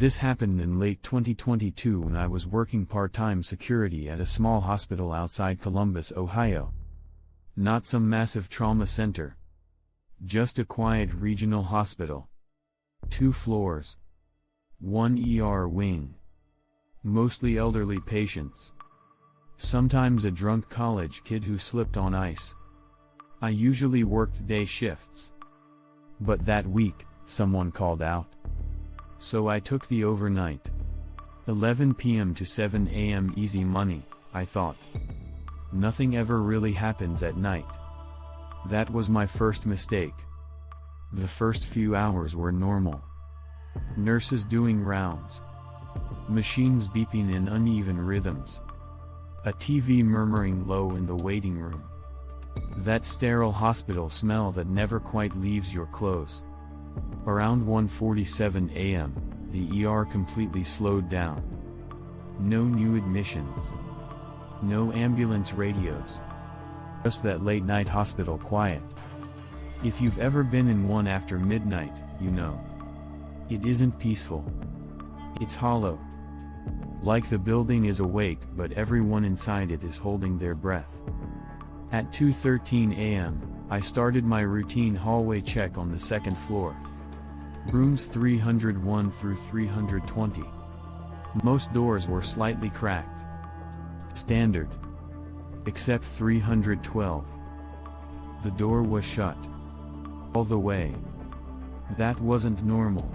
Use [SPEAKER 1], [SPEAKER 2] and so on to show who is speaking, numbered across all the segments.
[SPEAKER 1] This happened in late 2022 when I was working part-time security at a small hospital outside Columbus, Ohio. Not some massive trauma center. Just a quiet regional hospital. 2 floors. 1 ER wing. Mostly elderly patients. Sometimes a drunk college kid who slipped on ice. I usually worked day shifts. But that week, someone called out. So I took the overnight. 11 p.m. to 7 a.m. easy money, I thought. Nothing ever really happens at night. That was my first mistake. The first few hours were normal. Nurses doing rounds. Machines beeping in uneven rhythms. A TV murmuring low in the waiting room. That sterile hospital smell that never quite leaves your clothes. Around 1:47 a.m., the ER completely slowed down. No new admissions. No ambulance radios. Just that late-night hospital quiet. If you've ever been in one after midnight, you know. It isn't peaceful. It's hollow. Like the building is awake but everyone inside it is holding their breath. At 2:13 a.m., I started my routine hallway check on the second floor. Rooms 301 through 320. Most doors were slightly cracked. Standard. Except 312. The door was shut. All the way. That wasn't normal.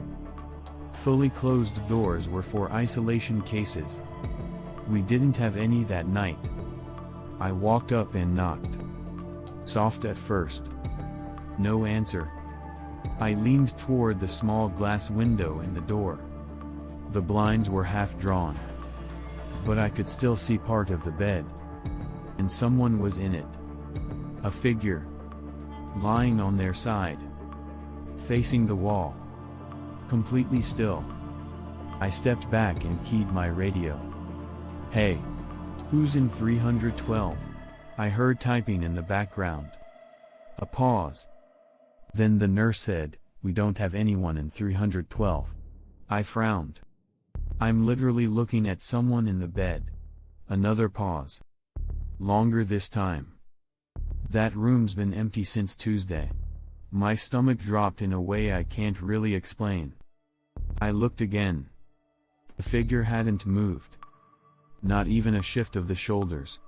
[SPEAKER 1] Fully closed doors were for isolation cases. We didn't have any that night. I walked up and knocked. Soft at first. No answer. I leaned toward the small glass window in the door. The blinds were half drawn. But I could still see part of the bed. And someone was in it. A figure. Lying on their side. Facing the wall. Completely still. I stepped back and keyed my radio. Hey. Who's in 312? I heard typing in the background. A pause. Then the nurse said, we don't have anyone in 312. I frowned. I'm literally looking at someone in the bed. Another pause. Longer this time. That room's been empty since Tuesday. My stomach dropped in a way I can't really explain. I looked again. The figure hadn't moved. Not even a shift of the shoulders.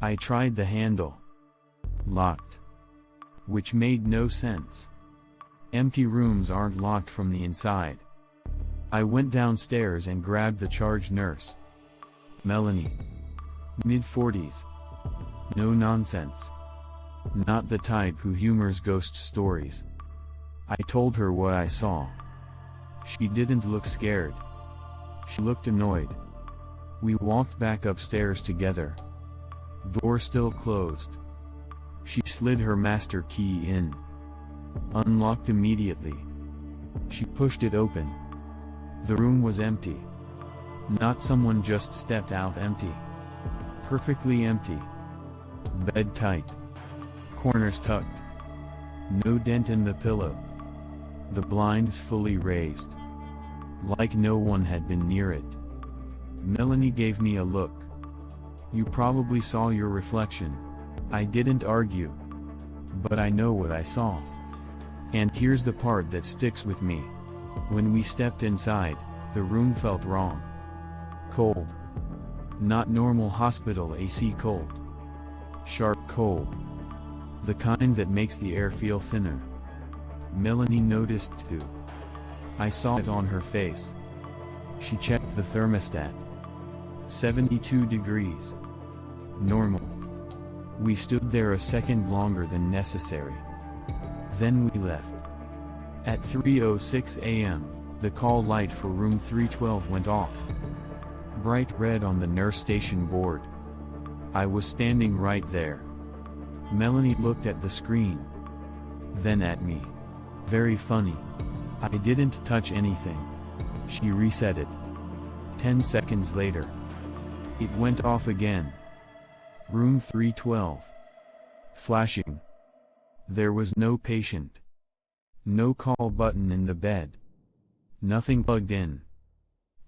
[SPEAKER 1] I tried the handle. Locked. Which made no sense. Empty rooms aren't locked from the inside. I went downstairs and grabbed the charge nurse. Melanie. Mid-40s. No nonsense. Not the type who humors ghost stories. I told her what I saw. She didn't look scared. She looked annoyed. We walked back upstairs together. Door still closed. She slid her master key in. Unlocked immediately. She pushed it open. The room was empty. Not someone just stepped out empty. Perfectly empty. Bed tight. Corners tucked. No dent in the pillow. The blinds fully raised. Like no one had been near it. Melanie gave me a look. You probably saw your reflection. I didn't argue. But I know what I saw. And here's the part that sticks with me. When we stepped inside, the room felt wrong. Cold. Not normal hospital AC cold. Sharp cold. The kind that makes the air feel thinner. Melanie noticed too. I saw it on her face. She checked the thermostat. 72 degrees. Normal. We stood there a second longer than necessary. Then we left. At 3:06 a.m., the call light for room 312 went off. Bright red on the nurse station board. I was standing right there. Melanie looked at the screen. Then at me. Very funny. I didn't touch anything. She reset it. 10 seconds later. It went off again. Room 312. Flashing. There was no patient. No call button in the bed. Nothing plugged in.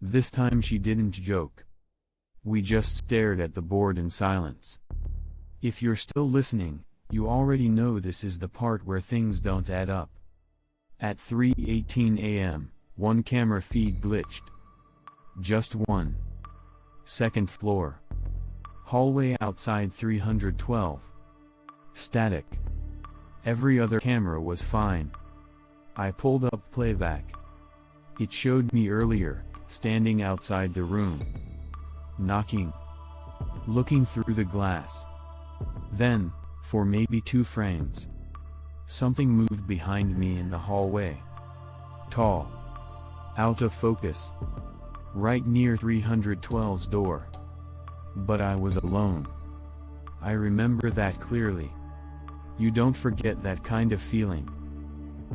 [SPEAKER 1] This time she didn't joke. We just stared at the board in silence. If you're still listening, you already know this is the part where things don't add up. At 3:18 a.m., one camera feed glitched. Just one. Second floor. Hallway outside 312. Static. Every other camera was fine. I pulled up playback. It showed me earlier, standing outside the room. Knocking. Looking through the glass. Then, for maybe 2 frames, something moved behind me in the hallway. Tall. Out of focus. Right near 312's door. But I was alone. I remember that clearly. You don't forget that kind of feeling.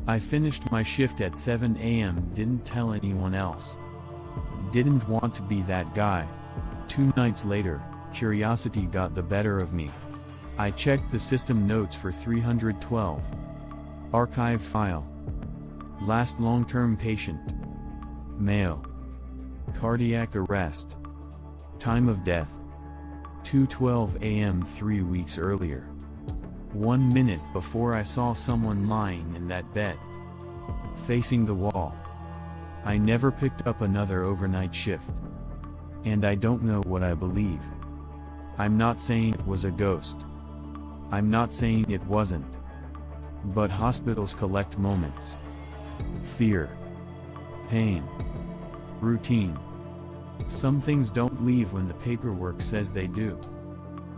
[SPEAKER 1] I finished my shift at 7 a.m. Didn't tell anyone else. Didn't want to be that guy. 2 nights later, curiosity got the better of me. I checked the system notes for 312. Archive file. Last long-term patient. Male. Cardiac arrest. Time of death. 2:12 a.m. 3 weeks earlier. 1 minute before I saw someone lying in that bed. Facing the wall. I never picked up another overnight shift. And I don't know what I believe. I'm not saying it was a ghost. I'm not saying it wasn't. But hospitals collect moments. Fear. Pain. Routine. Some things don't leave when the paperwork says they do.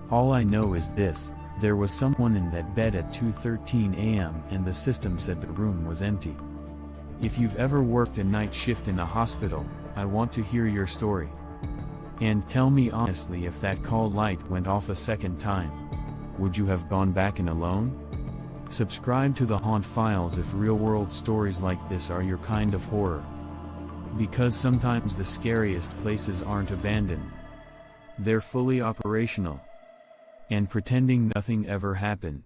[SPEAKER 1] All I know is this: there was someone in that bed at 2:13 a.m. and the system said the room was empty. If you've ever worked a night shift in a hospital, I want to hear your story. And tell me honestly, if that call light went off a second time, would you have gone back in alone? Subscribe to the Haunt Files if real-world stories like this are your kind of horror. Because sometimes the scariest places aren't abandoned. They're fully operational. And pretending nothing ever happened.